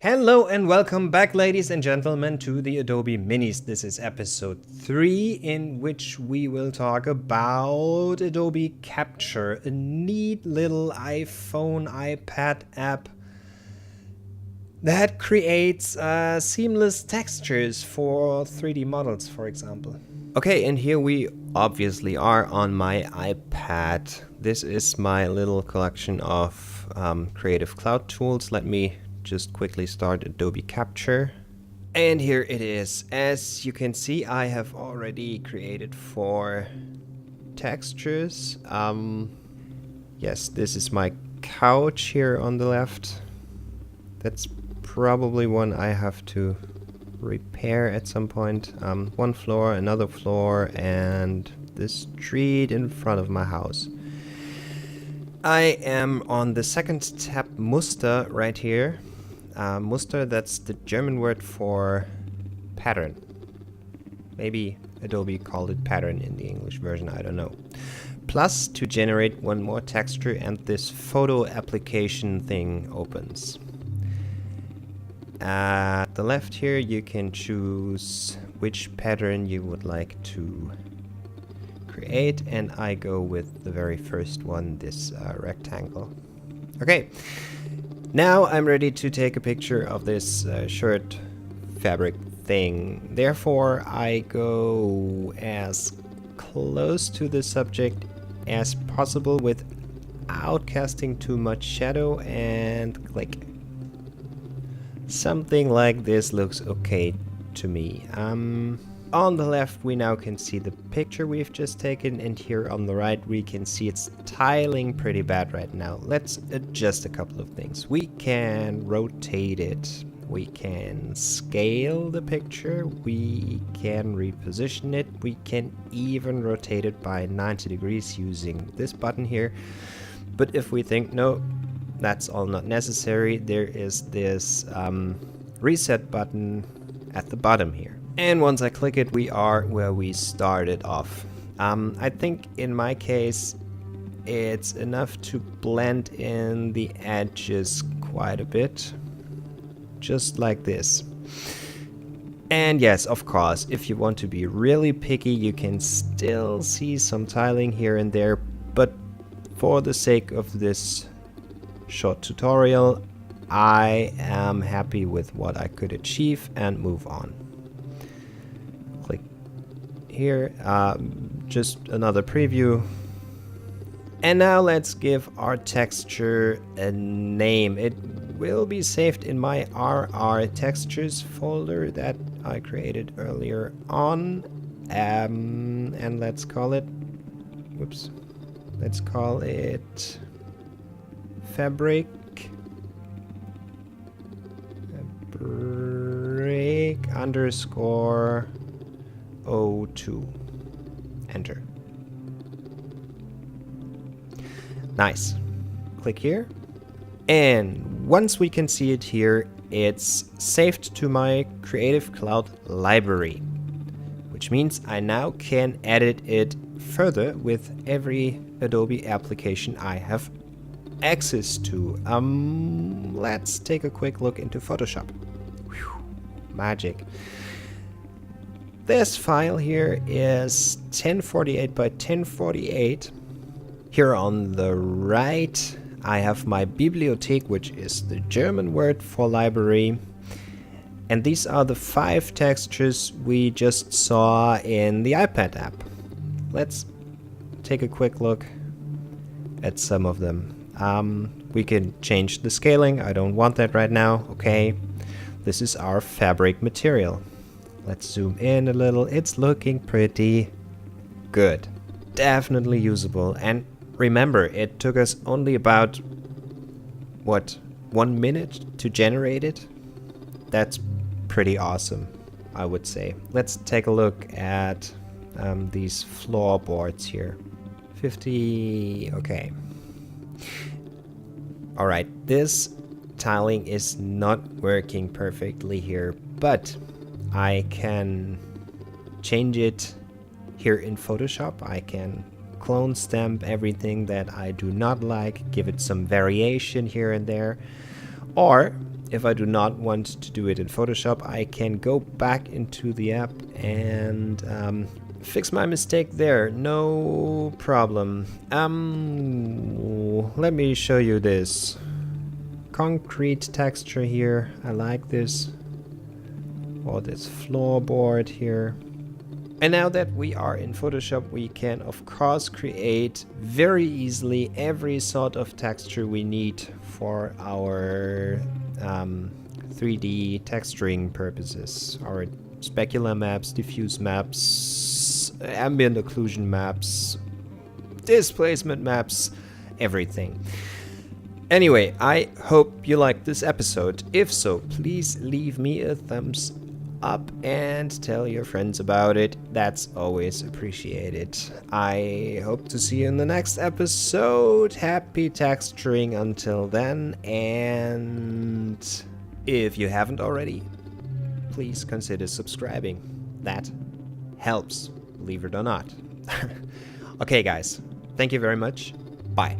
Hello and welcome back, ladies and gentlemen, to the Adobe Minis. This is episode 3, in which we will talk about Adobe Capture, a neat little iPhone, iPad app that creates seamless textures for 3D models, for example. Okay, and here we obviously are on my iPad. This is my little collection of Creative Cloud tools. Let me just quickly start Adobe Capture. And here it is. As you can see, I have already created 4 textures. Yes, this is my couch here on the left. That's probably one I have to repair at some point. One floor, another floor, and the street in front of my house. I am on the second tab, Muster, right here. Muster, that's the German word for pattern. Maybe Adobe called it pattern in the English version, I don't know. Plus, to generate one more texture, and this photo application thing opens. At the left here, you can choose which pattern you would like to create, and I go with the very first one, this rectangle. Okay. Now I'm ready to take a picture of this shirt fabric thing. Therefore, I go as close to the subject as possible without casting too much shadow and click. Something like this looks okay to me. On the left, we now can see the picture we've just taken, and here on the right, we can see it's tiling pretty bad right now. Let's adjust a couple of things. We can rotate it. We can scale the picture. We can reposition it. We can even rotate it by 90 degrees using this button here. But if we think, no, that's all not necessary, there is this reset button at the bottom here. And once I click it, we are where we started off. I think in my case, it's enough to blend in the edges quite a bit. Just like this. And yes, of course, if you want to be really picky, you can still see some tiling here and there. But for the sake of this short tutorial, I am happy with what I could achieve and move on. Here, just another preview. And now let's give our texture a name. It will be saved in my RR textures folder that I created earlier on. And let's call it, let's call it fabric underscore 02. Enter. Nice. Click here. And once we can see it here, it's saved to my Creative Cloud library, which means I now can edit it further with every Adobe application I have access to. Let's take a quick look into Photoshop. Whew, magic. This file here is 1048 by 1048. Here on the right, I have my Bibliothek, which is the German word for library. And these are the 5 textures we just saw in the iPad app. Let's take a quick look at some of them. We can change the scaling. I don't want that right now. Okay. This is our fabric material. Let's zoom in a little. It's looking pretty good. Definitely usable. And remember, it took us only about, 1 minute to generate it? That's pretty awesome, I would say. Let's take a look at these floorboards here. 50, okay. Alright, this tiling is not working perfectly here, but I can change it here in Photoshop. I can clone stamp everything that I do not like, give it some variation here and there. Or if I do not want to do it in Photoshop, I can go back into the app and fix my mistake there. No problem. Let me show you this. Concrete texture here. I like this. Or this floorboard here. And now that we are in Photoshop, we can of course create very easily every sort of texture we need for our 3D texturing purposes. Our specular maps, diffuse maps, ambient occlusion maps, displacement maps, everything. Anyway, I hope you liked this episode. If so, please leave me a thumbs up and tell your friends about it. That's always appreciated. I hope to see you in the next episode. Happy texturing until then, and if you haven't already, please consider subscribing. That helps, believe it or not. Okay guys, thank you very much. Bye.